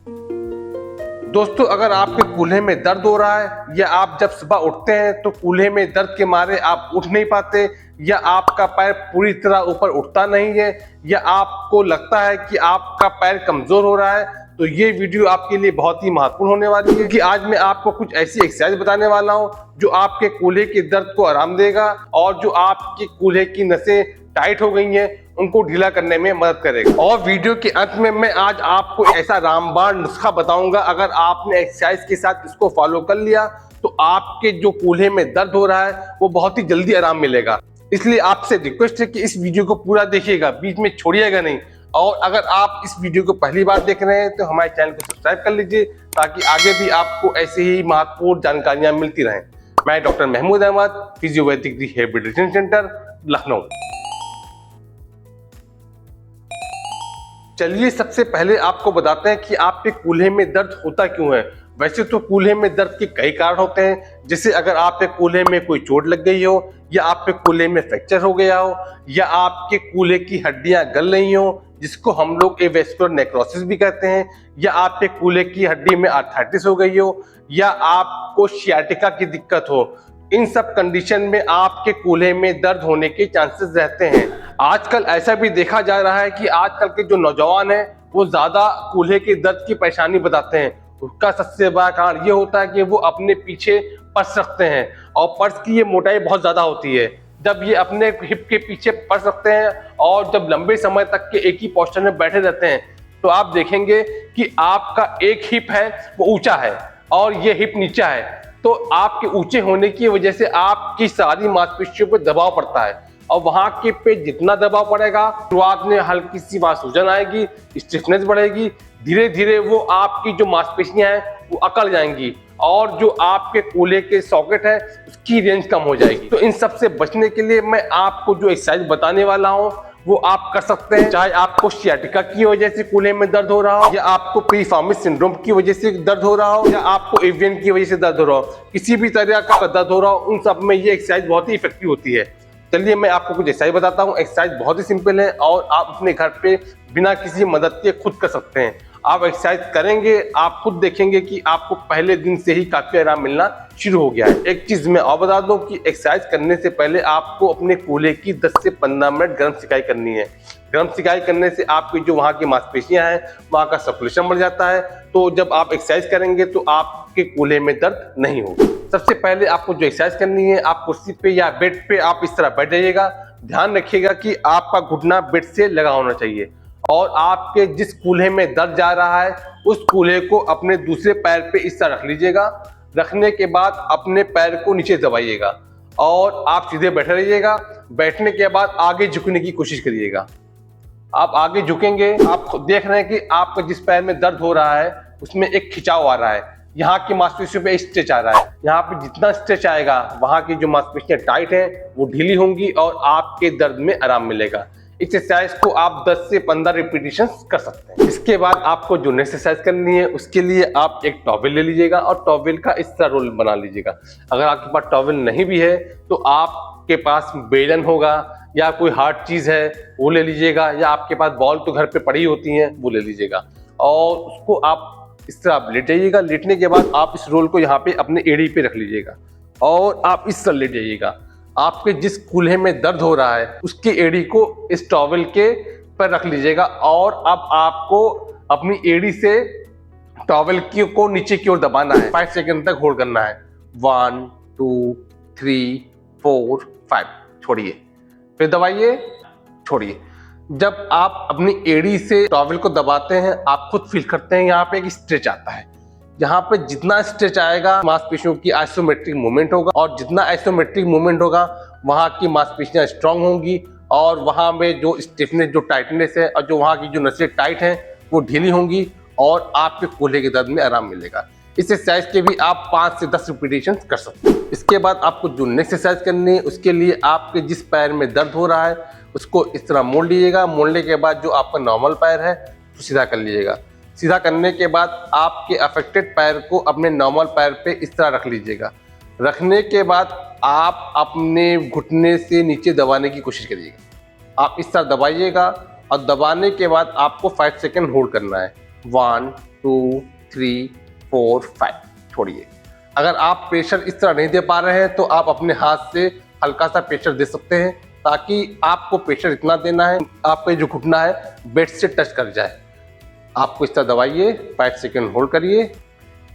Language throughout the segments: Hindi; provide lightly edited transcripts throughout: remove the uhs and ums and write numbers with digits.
दोस्तों, अगर आपके कूल्हे में दर्द हो रहा है या आप जब सुबह उठते हैं तो कूल्हे में दर्द के मारे आप उठ नहीं पाते, या आपका पैर पूरी तरह ऊपर उठता नहीं है, या आपको लगता है कि आपका पैर कमजोर हो रहा है, तो ये वीडियो आपके लिए बहुत ही महत्वपूर्ण होने वाली है कि आज मैं आपको कुछ ऐसी एक्सरसाइज बताने वाला हूं जो आपके कूल्हे के दर्द को आराम देगा और जो आपके कूल्हे की नसें टाइट हो गई हैं उनको ढीला करने में मदद करेगा। और वीडियो के अंत में मैं आज आपको ऐसा रामबाण नुस्खा बताऊंगा, अगर आपने एक्सरसाइज के साथ इसको फॉलो कर लिया तो आपके जो कूल्हे में दर्द हो रहा है वो बहुत ही जल्दी आराम मिलेगा। इसलिए आपसे रिक्वेस्ट है कि इस वीडियो को पूरा देखिएगा, बीच में छोड़िएगा नहीं। और अगर आप इस वीडियो को पहली बार देख रहे हैं तो हमारे चैनल को सब्सक्राइब कर लीजिए ताकि आगे भी आपको ऐसे ही महत्वपूर्ण जानकारियां मिलती रहें। मैं doctor Mahmood Ahmad, physiopathic rehabilitation centre, Lucknow. चलिए सबसे पहले आपको बताते हैं कि आपके कूल्हे में दर्द होता क्यों है। वैसे तो कूल्हे में दर्द के कई कारण होते हैं, जैसे अगर आपके कूल्हे में कोई चोट लग गई हो, या आपके कूल्हे में फ्रैक्चर हो गया हो, या आपके कूल्हे की हड्डियां गल रही हो जिसको हम लोग एवेस्कुलर नेक्रोसिस भी कहते हैं, या आपके कूल्हे की हड्डी में आर्थराइटिस हो गई हो, या आपको सियाटिका की दिक्कत हो। इन सब कंडीशन में आपके कूल्हे में दर्द होने के चांसेस रहते हैं। आजकल ऐसा भी देखा जा रहा है कि आजकल के जो नौजवान हैं वो ज्यादा कूल्हे के दर्द की परेशानी बताते हैं। उसका सबसे बड़ा कारण ये होता है कि वो अपने पीछे पर्स रखते हैं और पर्स की ये मोटाई बहुत ज्यादा होती है। जब ये अपने हिप के पीछे पर्स रखते हैं और जब लंबे समय तक के एक ही पोस्चर में बैठे रहते हैं तो आप देखेंगे कि आपका एक हिप है वो ऊंचा है और ये हिप नीचा है। तो आपके ऊंचे होने की वजह से आपकी सारी मांसपेशियों पर दबाव पड़ता है और वहां के पे जितना दबाव पड़ेगा शुरुआत में हल्की सी वहां सूजन आएगी, स्टिफनेस बढ़ेगी, धीरे धीरे वो आपकी जो मांसपेशियां हैं वो अकड़ जाएंगी और जो आपके कूल्हे के सॉकेट है उसकी रेंज कम हो जाएगी। तो इन सब से बचने के लिए मैं आपको जो एक्सरसाइज बताने वाला हूँ वो आप कर सकते हैं। चाहे आपको सियाटिका की वजह से कूल्हे में दर्द हो रहा हो, या आपको पीरिफॉर्मिस सिंड्रोम की वजह से दर्द हो रहा हो, या आपको एवियन की वजह से दर्द हो रहा हो, किसी भी तरह का दर्द हो रहा हो, उन सब में ये एक्सरसाइज बहुत ही इफेक्टिव होती है। चलिए मैं आपको कुछ एक्सरसाइज बताता हूँ। एक्सरसाइज बहुत ही सिंपल है और आप अपने घर पे बिना किसी मदद के खुद कर सकते हैं। आप एक्सरसाइज करेंगे, आप खुद देखेंगे कि आपको पहले दिन से ही काफी आराम मिलना शुरू हो गया है। एक चीज मैं और बता दूं कि एक्सरसाइज करने से पहले आपको अपने कूल्हे की 10 से 15 मिनट गर्म सिकाई करनी है। गर्म सिकाई करने से आपकी जो वहाँ की मांसपेशियां हैं वहाँ का सर्कुलेशन बढ़ जाता है, तो जब आप एक्सरसाइज करेंगे तो आपके कूल्हे में दर्द नहीं होगा। सबसे पहले आपको जो एक्सरसाइज करनी है, आप कुर्सी पे या बेड पे आप इस तरह बैठ जाइएगा। ध्यान रखिएगा कि आपका घुटना बेड से लगा होना चाहिए और आपके जिस कूल्हे में दर्द जा रहा है उस कूल्हे को अपने दूसरे पैर पे इस तरह रख लीजिएगा। रखने के बाद अपने पैर को नीचे दबाइएगा और आप सीधे बैठे रहिएगा। बैठने के बाद आगे झुकने की कोशिश करिएगा। आप आगे झुकेंगे, आप देख रहे हैं कि आपका जिस पैर में दर्द हो रहा है उसमें एक खिंचाव आ रहा है, यहाँ की मांसपेशियों पे स्ट्रेच आ रहा है। यहाँ पे जितना स्ट्रेच आएगा वहाँ की जो मांसपेशियां टाइट हैं वो ढीली होंगी और आपके दर्द में आराम मिलेगा। इस एक्सरसाइज को आप 10 से 15 रिपीटिशन कर सकते हैं। इसके बाद आपको जो नेक्स्ट एक्सरसाइज करनी है उसके लिए आप एक टॉवेल ले लीजिएगा और टॉवेल का इस तरह रोल बना लीजिएगा। अगर आपके पास टॉवेल नहीं भी है तो आपके पास बेलन होगा या कोई हार्ड चीज है वो ले लीजिएगा, या आपके पास बॉल तो घर पे पड़ी होती हैं वो ले लीजिएगा और उसको आप इस तरह आप लेट जाइएगा। लेटने के बाद आप इस रोल को यहाँ पे अपने एड़ी पे रख लीजिएगा और आप इस तरह लेट जाइएगा। आपके जिस कूल्हे में दर्द हो रहा है उसकी एड़ी को इस टॉवेल के पर रख लीजिएगा और अब आपको अपनी एड़ी से टॉवेल को नीचे की ओर दबाना है। 5 सेकंड तक होल्ड करना है। 1 2 3 4 5, छोड़िए, फिर दबाइए, छोड़िए। जब आप अपनी एड़ी से टॉवेल को दबाते हैं आप खुद फील करते हैं यहाँ पे एक स्ट्रेच आता है। यहाँ पे जितना स्ट्रेच आएगा मांसपेशियों की आइसोमेट्रिक मूवमेंट होगा और जितना आइसोमेट्रिक मूवमेंट होगा वहाँ की मांसपेशियां स्ट्रांग होंगी और वहाँ में जो स्टिफनेस, जो टाइटनेस है और जो वहाँ की जो नसें टाइट हैं वो ढीली होंगी और आपके कूल्हे के दर्द में आराम मिलेगा। इस एक्सरसाइज के भी आप 5 से 10 रिपीटेशन कर सकते हैं। इसके बाद आपको जो नेक्स्ट एक्सरसाइज करनी है उसके लिए आपके जिस पैर में दर्द हो रहा है उसको इस तरह मोड़ लीजिएगा। मोड़ने के बाद जो आपका नॉर्मल पैर है तो सीधा कर लीजिएगा। सीधा करने के बाद आपके अफेक्टेड पैर को अपने नॉर्मल पैर पे इस तरह रख लीजिएगा। रखने के बाद आप अपने घुटने से नीचे दबाने की कोशिश करिएगा। आप इस तरह दबाइएगा और दबाने के बाद आपको 5 सेकंड होल्ड करना है। 1 2 3 4 5 छोड़िए। अगर आप प्रेशर इस तरह नहीं दे पा रहे हैं तो आप अपने हाथ से हल्का सा प्रेशर दे सकते हैं, ताकि आपको प्रेशर इतना देना है आपका जो घुटना है बेड से टच कर जाए। आपको इस तरह दबाइए, 5 सेकंड होल्ड करिए।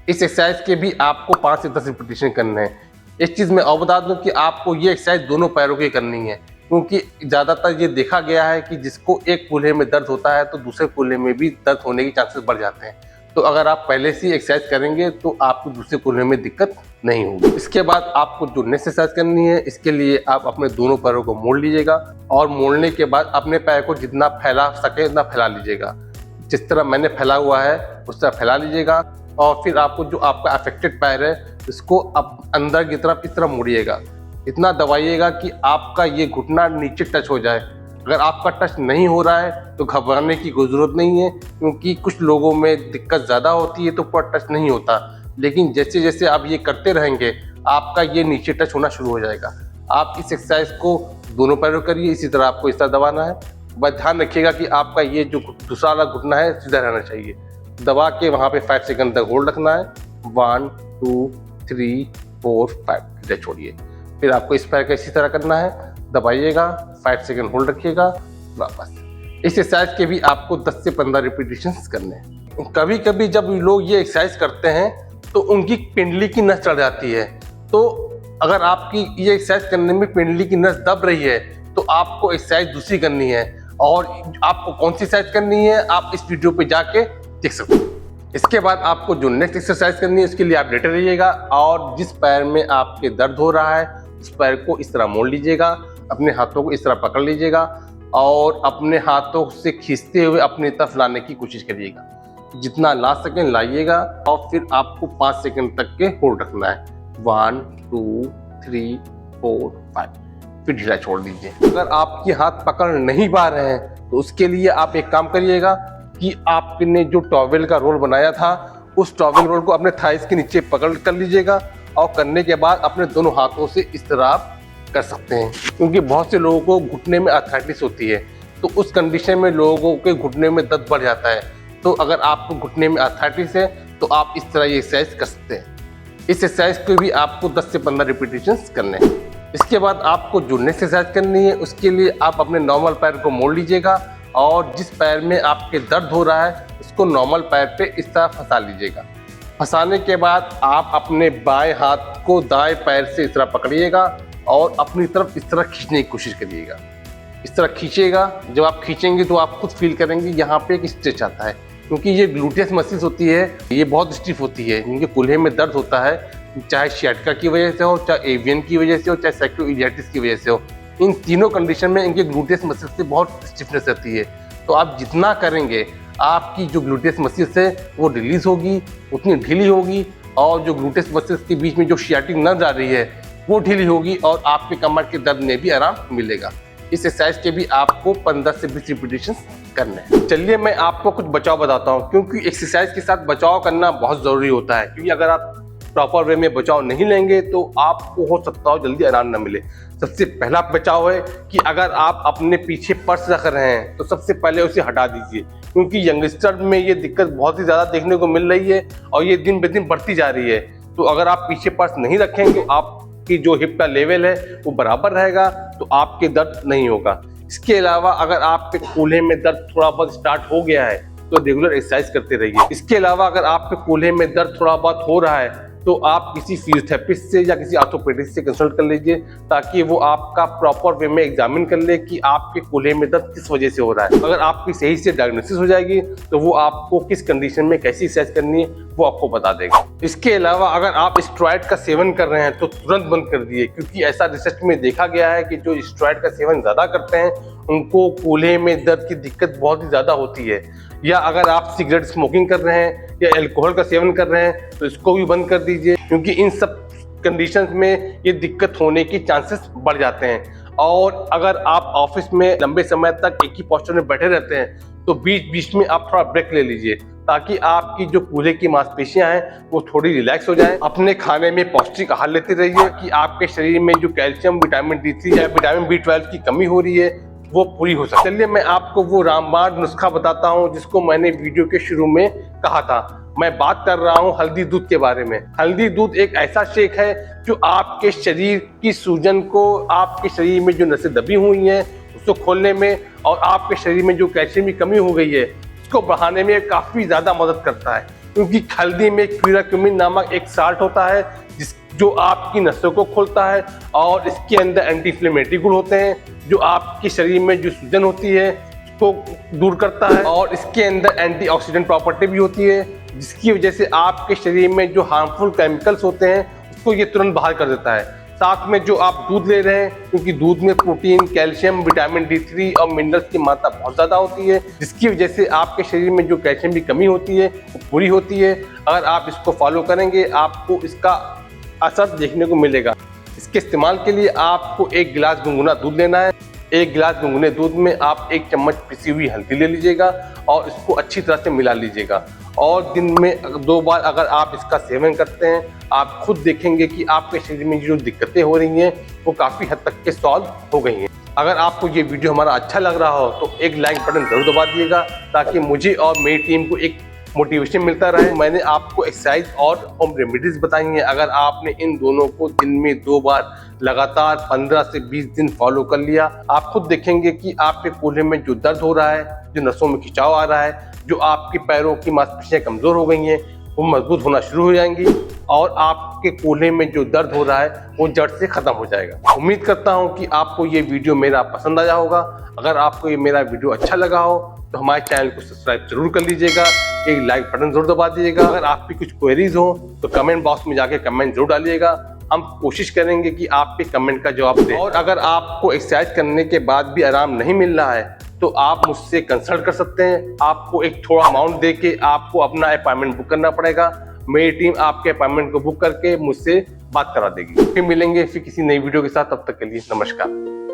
इस एक्सरसाइज के भी आपको 5 से 10 रिपीटेशन करने हैं। एक चीज़ मैं और बता दूं कि आपको ये एक्सरसाइज दोनों पैरों की करनी है, क्योंकि ज़्यादातर ये देखा गया है कि जिसको एक कूल्हे में दर्द होता है तो दूसरे कूल्हे में भी दर्द होने के चांसेस बढ़ जाते हैं। तो अगर आप पहले से ही एक्सरसाइज करेंगे तो आपको दूसरे कूल्हे में दिक्कत नहीं होगी। इसके बाद आपको जो नेक्स्ट एक्सरसाइज करनी है, इसके लिए आप अपने दोनों पैरों को मोड़ लीजिएगा और मोड़ने के बाद अपने पैर को जितना फैला सके उतना फैला लीजिएगा। जिस तरह मैंने फैला हुआ है उस तरह फैला लीजिएगा और फिर आपको जो आपका अफेक्टेड पैर है इसको अब अंदर की तरफ इस तरह मोड़िएगा। इतना दबाइएगा कि आपका ये घुटना नीचे टच हो जाए। अगर आपका टच नहीं हो रहा है तो घबराने की कोई ज़रूरत नहीं है, क्योंकि कुछ लोगों में दिक्कत ज़्यादा होती है तो पूरा टच नहीं होता, लेकिन जैसे जैसे आप ये करते रहेंगे आपका ये नीचे टच होना शुरू हो जाएगा। आप इस एक्सरसाइज को दोनों पैरों करिए, इसी तरह आपको इस तरह दबाना है। बस ध्यान रखिएगा कि आपका ये जो दूसरा वाला घुटना है सीधा रहना चाहिए। दबा के वहाँ पे 5 सेकंड तक होल्ड रखना है। 1 2 3 4 5 छोड़िए। फिर आपको इस पैर का इसी तरह करना है, दबाइएगा, 5 सेकंड होल्ड रखिएगा, वापस। इस एक्सरसाइज के भी आपको 10 से 15 रिपीटेशंस करने हैं। कभी कभी जब लोग ये एक्सरसाइज करते हैं तो उनकी पिंडली की नस चढ़ जाती है। तो अगर आपकी ये एक्सरसाइज करने में पिंडली की नस दब रही है तो आपको एक्सरसाइज दूसरी करनी है। और आपको कौन सी एक्सरसाइज करनी है आप इस वीडियो पे जाके देख सकते हैं। इसके बाद आपको जो नेक्स्ट एक्सरसाइज करनी है उसके लिए आप लेटे रहिएगा और जिस पैर में आपके दर्द हो रहा है उस पैर को इस तरह मोड़ लीजिएगा, अपने हाथों को इस तरह पकड़ लीजिएगा और अपने हाथों से खींचते हुए अपनी तरफ लाने की कोशिश करिएगा। जितना ला सकें लाइएगा और फिर आपको 5 सेकंड तक के होल्ड रखना है। 1 2 3 4 5 फिर ढीला छोड़ दीजिए। अगर आपके हाथ पकड़ नहीं पा रहे हैं तो उसके लिए आप एक काम करिएगा कि आपने जो टॉवेल का रोल बनाया था उस टॉवेल रोल को अपने थाइस के नीचे पकड़ कर लीजिएगा और करने के बाद अपने दोनों हाथों से इस तरह आप कर सकते हैं, क्योंकि बहुत से लोगों को घुटने में आर्थराइटिस होती है तो उस कंडीशन में लोगों के घुटने में दर्द बढ़ जाता है। तो अगर आपको घुटने में आर्थराइटिस है तो आप इस तरह ये एक्सरसाइज कर सकते हैं। इस एक्सरसाइज को भी आपको 10 से 15 रिपीटेशंस करने हैं। इसके बाद आपको जो नेक्स्ट एक्सरसाइज करनी है उसके लिए आप अपने नॉर्मल पैर को मोड़ लीजिएगा और जिस पैर में आपके दर्द हो रहा है उसको नॉर्मल पैर पे इस तरह फंसा लीजिएगा। फंसाने के बाद आप अपने बाएं हाथ को दाएं पैर से इस तरह पकड़िएगा और अपनी तरफ इस तरह खींचने की कोशिश करिएगा। इस तरह खींचिएगा। जब आप खींचेंगे तो आप खुद फील करेंगे यहाँ पे एक स्ट्रेच आता है, क्योंकि ये ग्लूटियस मसल्स होती है, ये बहुत स्टिफ होती है। इनके कूल्हे में दर्द होता है, चाहे सियाटिका की वजह से हो, चाहे एवियन की वजह से हो, चाहे सैक्रोइलियाटिस की वजह से हो। इन तीनों कंडीशन में इनके ग्लूटियस मसल्स से बहुत स्टिफनेस रहती है। तो आप जितना करेंगे आपकी जो ग्लूटियस मसल्स है वो रिलीज होगी, उतनी ढीली होगी और जो ग्लूटियस मसल्स के बीच में जो सियाटिक नर्व जा रही है वो ढीली होगी और आपके कमर के दर्द में भी आराम मिलेगा। इस एक्सरसाइज के भी आपको 15 से 20 रिपीटेशन करने हैं। चलिए मैं आपको कुछ बचाव बताता हूँ, क्योंकि एक्सरसाइज के साथ बचाव करना बहुत ज़रूरी होता है। क्योंकि अगर आप प्रॉपर वे में बचाव नहीं लेंगे तो आपको हो सकता हो जल्दी आराम न मिले। सबसे पहला बचाव है कि अगर आप अपने पीछे पर्स रख रहे हैं तो सबसे पहले उसे हटा दीजिए, क्योंकि यंगस्टर में ये दिक्कत बहुत ही ज़्यादा देखने को मिल रही है और ये दिन ब दिन बढ़ती जा रही है। तो अगर आप पीछे पर्स नहीं रखेंगे आपकी जो हिप का लेवल है वो बराबर रहेगा तो आपके दर्द नहीं होगा। इसके अलावा अगर आपके कूल्हे में दर्द थोड़ा बहुत स्टार्ट हो गया है तो रेगुलर एक्सरसाइज करते रहिए। इसके अलावा अगर आपके कूल्हे में दर्द थोड़ा बहुत हो रहा है तो आप किसी फिजियोथेरेपिस्ट से या किसी ऑर्थोपेडिस्ट से कंसल्ट कर लीजिए, ताकि वो आपका प्रॉपर वे में एग्जामिन कर ले कि आपके कूल्हे में दर्द किस वजह से हो रहा है। अगर आपकी सही से डायग्नोसिस हो जाएगी तो वो आपको किस कंडीशन में कैसी एक्सरसाइज करनी है वो आपको बता देगा। इसके अलावा अगर आप स्टेरॉइड का सेवन कर रहे हैं तो तुरंत बंद कर दिए, क्योंकि ऐसा रिसर्च में देखा गया है कि जो स्टेरॉइड का सेवन ज़्यादा करते हैं उनको कूल्हे में दर्द की दिक्कत बहुत ही ज़्यादा होती है। या अगर आप सिगरेट स्मोकिंग कर रहे हैं या अल्कोहल का सेवन कर रहे हैं तो इसको भी बंद कर दीजिए, क्योंकि इन सब कंडीशंस में ये दिक्कत होने की चांसेस बढ़ जाते हैं। और अगर आप ऑफिस में लंबे समय तक एक ही पोस्चर में बैठे रहते हैं तो बीच बीच में आप थोड़ा ब्रेक ले लीजिए, ताकि आपकी जो कूल्हे की मांसपेशियां हैं वो थोड़ी रिलैक्स हो जाएं। अपने खाने में पौष्टिक आहार लेते रहिए कि आपके शरीर में जो कैल्शियम, विटामिन D3 या विटामिन B12 की कमी हो रही है वो पूरी हो सके। चलिए मैं आपको वो रामबाण नुस्खा बताता हूँ जिसको मैंने वीडियो के शुरू में कहा था। मैं बात कर रहा हूँ हल्दी दूध के बारे में। हल्दी दूध एक ऐसा शेक है जो आपके शरीर की सूजन को, आपके शरीर में जो नसें दबी हुई हैं उसको खोलने में और आपके शरीर में जो कैल्शियम की कमी हो गई है उसको बढ़ाने में काफ़ी ज़्यादा मदद करता है। क्योंकि हल्दी में क्यूराक्यूमिन नामक एक साल्ट होता है जो आपकी नसों को खोलता है और इसके अंदर एंटी इन्फ्लेमेटरी गुण होते हैं जो आपके शरीर में जो सूजन होती है उसको दूर करता है। और इसके अंदर एंटीऑक्सीडेंट प्रॉपर्टी भी होती है जिसकी वजह से आपके शरीर में जो हार्मफुल केमिकल्स होते हैं उसको ये तुरंत बाहर कर देता है। साथ में जो आप दूध ले रहे हैं, क्योंकि दूध में प्रोटीन, कैल्शियम, विटामिन D3 और मिनरल्स की मात्रा बहुत ज़्यादा होती है जिसकी वजह से आपके शरीर में जो कैल्शियम की कमी होती है वो पूरी होती है। अगर आप इसको फॉलो करेंगे आपको इसका असर देखने को मिलेगा। इसके इस्तेमाल के लिए आपको 1 गिलास गुनगुना दूध लेना है। 1 गिलास गुनगुने दूध में आप 1 चम्मच पिसी हुई हल्दी ले लीजिएगा और इसको अच्छी तरह से मिला लीजिएगा। और दिन में 2 बार अगर आप इसका सेवन करते हैं आप खुद देखेंगे कि आपके शरीर में जो दिक्कतें हो रही हैं वो काफ़ी हद तक के सॉल्व हो गई हैं। अगर आपको ये वीडियो हमारा अच्छा लग रहा हो तो एक लाइक बटन जरूर दबा दिएगा ताकि मुझे और मेरी टीम को एक मोटिवेशन मिलता रहे। मैंने आपको एक्सरसाइज और होम रेमेडीज बताई हैं। अगर आपने इन दोनों को दिन में 2 बार लगातार 15 से 20 दिन फॉलो कर लिया, आप खुद देखेंगे कि आपके कूल्हे में जो दर्द हो रहा है, जो नसों में खिंचाव आ रहा है, जो आपके पैरों की मांसपेशियां कमजोर हो गई हैं वो मजबूत होना शुरू हो जाएंगी और आपके कूल्हे में जो दर्द हो रहा है वो जड़ से खत्म हो जाएगा। उम्मीद करता हूँ कि आपको ये वीडियो मेरा पसंद आया होगा। अगर आपको ये मेरा वीडियो अच्छा लगा हो तो हमारे चैनल को सब्सक्राइब जरूर कर लीजिएगा, एक लाइक बटन जरूर दबा दीजिएगा। अगर आपकी कुछ क्वेरीज हो तो कमेंट बॉक्स में जाके कमेंट जरूर डालिएगा। हम कोशिश करेंगे कि आपके कमेंट का जवाब दें। और अगर आपको एक्सरसाइज करने के बाद भी आराम नहीं मिल रहा है तो आप मुझसे कंसल्ट कर सकते हैं। आपको एक थोड़ा अमाउंट दे के आपको अपना अपॉइंटमेंट बुक करना पड़ेगा। मेरी टीम आपके अपॉइंटमेंट को बुक करके मुझसे बात करा देगी। फिर मिलेंगे किसी नई वीडियो के साथ, तब तक के लिए नमस्कार।